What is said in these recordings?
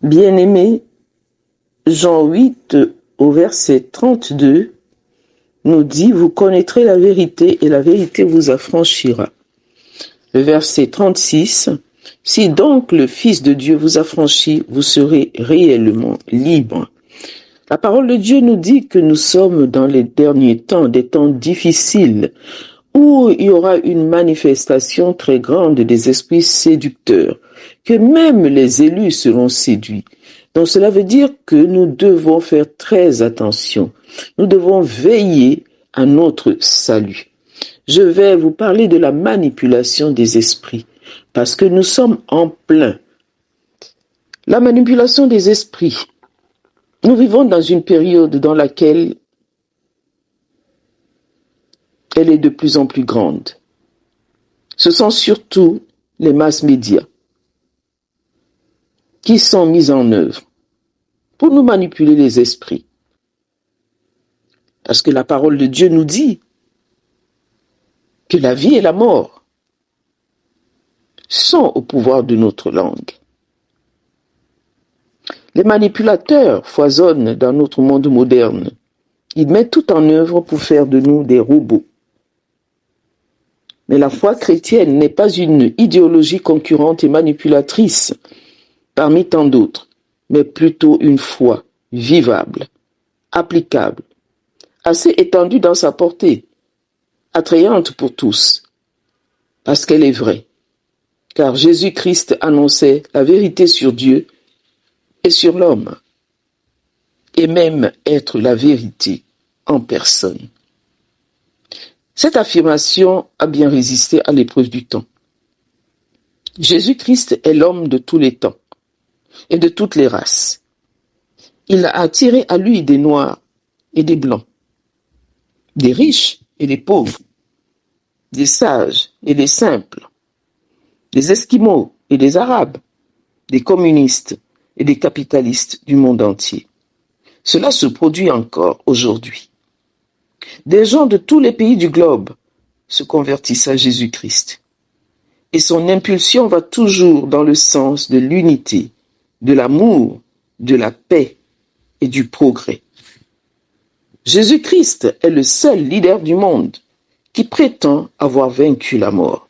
Bien-aimés, Jean 8 au verset 32 nous dit « Vous connaîtrez la vérité et la vérité vous affranchira ». Le verset 36 « Si donc le Fils de Dieu vous affranchit, vous serez réellement libres ». La parole de Dieu nous dit que nous sommes dans les derniers temps, des temps difficiles, où il y aura une manifestation très grande des esprits séducteurs, que même les élus seront séduits. Donc cela veut dire que nous devons faire très attention. Nous devons veiller à notre salut. Je vais vous parler de la manipulation des esprits, parce que nous sommes en plein. La manipulation des esprits. Nous vivons dans une période dans laquelle elle est de plus en plus grande. Ce sont surtout les masses médias qui sont mis en œuvre pour nous manipuler les esprits. Parce que la parole de Dieu nous dit que la vie et la mort sont au pouvoir de notre langue. Les manipulateurs foisonnent dans notre monde moderne. Ils mettent tout en œuvre pour faire de nous des robots. Mais la foi chrétienne n'est pas une idéologie concurrente et manipulatrice parmi tant d'autres, mais plutôt une foi vivable, applicable, assez étendue dans sa portée, attrayante pour tous, parce qu'elle est vraie. Car Jésus-Christ annonçait la vérité sur Dieu et sur l'homme, et même être la vérité en personne. Cette affirmation a bien résisté à l'épreuve du temps. Jésus-Christ est l'homme de tous les temps et de toutes les races. Il a attiré à lui des noirs et des blancs, des riches et des pauvres, des sages et des simples, des Esquimaux et des Arabes, des communistes et des capitalistes du monde entier. Cela se produit encore aujourd'hui. Des gens de tous les pays du globe se convertissent à Jésus-Christ. Et son impulsion va toujours dans le sens de l'unité, de l'amour, de la paix et du progrès. Jésus-Christ est le seul leader du monde qui prétend avoir vaincu la mort.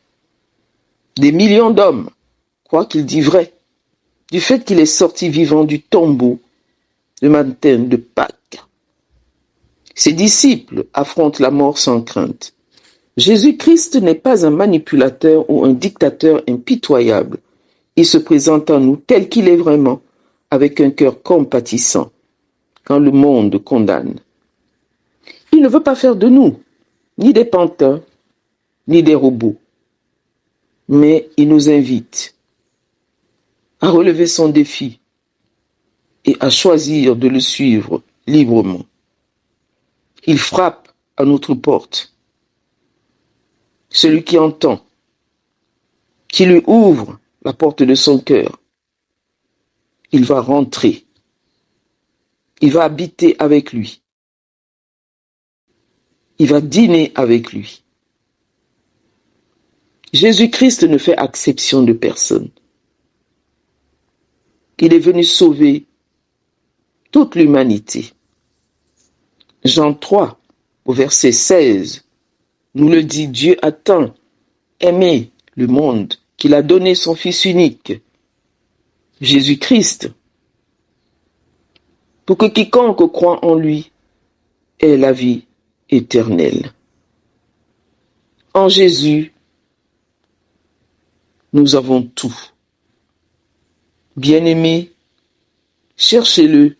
Des millions d'hommes croient qu'il dit vrai, du fait qu'il est sorti vivant du tombeau le matin de Pâques. Ses disciples affrontent la mort sans crainte. Jésus-Christ n'est pas un manipulateur ou un dictateur impitoyable. Il se présente à nous tel qu'il est vraiment, avec un cœur compatissant, quand le monde condamne. Il ne veut pas faire de nous ni des pantins, ni des robots, mais il nous invite à relever son défi et à choisir de le suivre librement. Il frappe à notre porte. Celui qui entend, qui lui ouvre la porte de son cœur, il va rentrer. Il va habiter avec lui. Il va dîner avec lui. Jésus-Christ ne fait exception de personne. Il est venu sauver toute l'humanité. Jean 3, au verset 16, nous le dit, Dieu a tant aimé le monde qu'il a donné son Fils unique, Jésus-Christ, pour que quiconque croit en lui ait la vie éternelle. En Jésus, nous avons tout. Bien-aimés, cherchez-le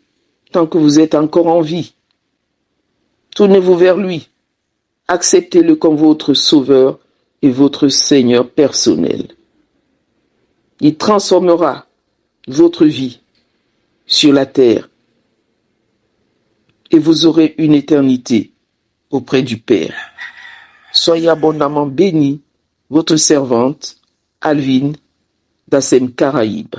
tant que vous êtes encore en vie. Tournez-vous vers lui. Acceptez-le comme votre Sauveur et votre Seigneur personnel. Il transformera votre vie sur la terre et vous aurez une éternité auprès du Père. Soyez abondamment bénis, votre servante, Alvine, d'Assem Caraïbes.